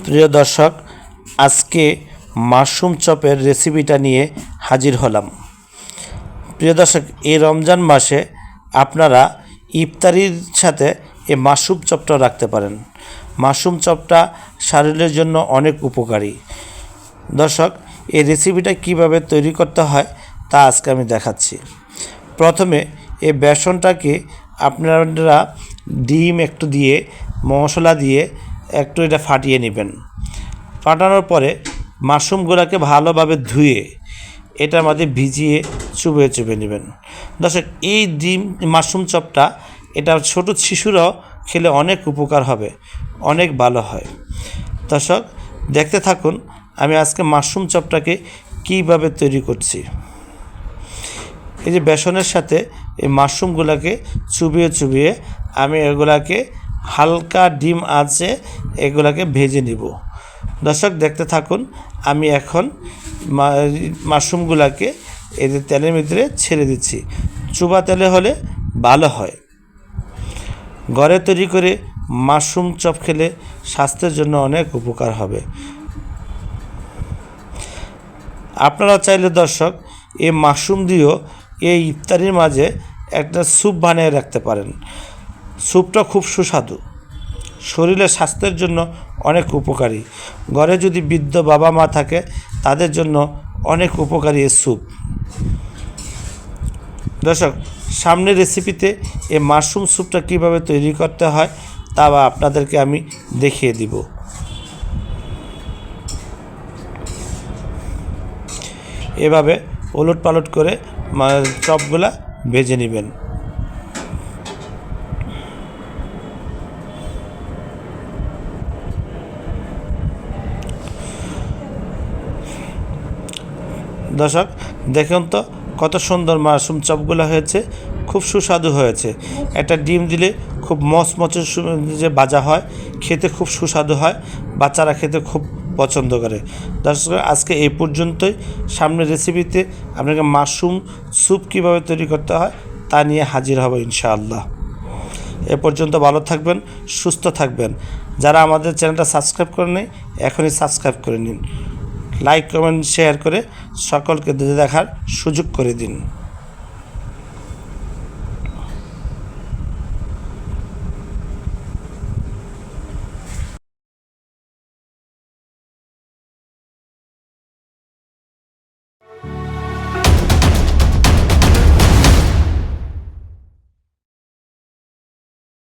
প্রিয় দর্শক, আজকে মাশরুম চপের রেসিপিটা নিয়ে হাজির হলাম। প্রিয় দর্শক, এই রমজান মাসে আপনারা ইফতারির সাথে এই মাশরুম চপটা রাখতে পারেন। মাশরুম চপটা শরীরের জন্য অনেক উপকারী। দর্শক, এই রেসিপিটা কিভাবে তৈরি করতে হয় তা আজকে আমি দেখাচ্ছি। প্রথমে এই বেসনটাকে আপনারা ডিম একটু দিয়ে মশলা দিয়ে একটু এটা ফাটিয়ে নেবেন। ফাটানোর পরে মাশরুমগুলোকে ভালোভাবে ধুয়ে এটার মধ্যে ভিজিয়ে চুবিয়ে নেবেন। দর্শক, এই ডিম মাশরুম চপটা এটা ছোট শিশুরাও খেলে অনেক উপকার হবে, অনেক ভালো হয়। দর্শক, দেখতে থাকুন আমি আজকে মাশরুম চপটাকে কীভাবে তৈরি করছি। এই যে বেসনের সাথে এই মাশরুমগুলোকে চুবিয়ে আমি এগুলাকে হালকা ডিম আঁচে এগুলাকে ভেজে নিব। দর্শক, দেখতে থাকুন আমি এখন মাশরুমগুলোকে এই যে তেলের ভিতরে ছেড়ে দিচ্ছি। চুবা তেলে হলে ভালো হয়। ঘরে তৈরি করে মাশরুম চপ খেলে স্বাস্থ্যের জন্য অনেক উপকার হবে। আপনারা চাইলে দর্শক এই মাশরুম দিয়েও এই ইফতারির মাঝে একটা স্যুপ বানিয়ে রাখতে পারেন। স্যুপটা খুব সুস্বাদু, শরীরের স্বাস্থ্যের জন্য অনেক উপকারী। ঘরে যদি বৃদ্ধ বাবা মা থাকে তাদের জন্য অনেক উপকারী এই স্যুপ। দর্শক, সামনের রেসিপিতে এই মাশরুম স্যুপটা কীভাবে তৈরি করতে হয় তা আপনাদেরকে আমি দেখিয়ে দিব। এভাবে ওলট পালট করে চপগুলা ভেজে নেবেন। দর্শক, দেখুন তো কত সুন্দর মাশরুম চপগুলো হয়েছে, খুব সুস্বাদু হয়েছে। একটা ডিম দিলে খুব মচমচে যে ভাজা হয়, খেতে খুব সুস্বাদু হয়, বাচ্চারা খেতে খুব পছন্দ করে। দর্শক, আজকে এই পর্যন্তই। সামনের রেসিপিতে আপনাকে মাশরুম স্যুপ কীভাবে তৈরি করতে হয় তা নিয়ে হাজির হব ইনশাআল্লাহ। এ পর্যন্ত ভালো থাকবেন, সুস্থ থাকবেন। যারা আমাদের চ্যানেলটা সাবস্ক্রাইব করে নেই এখনই সাবস্ক্রাইব করে নিন। লাইক, কমেন্ট, শেয়ার করে সকলকে দেখার সুযোগ করে দিন।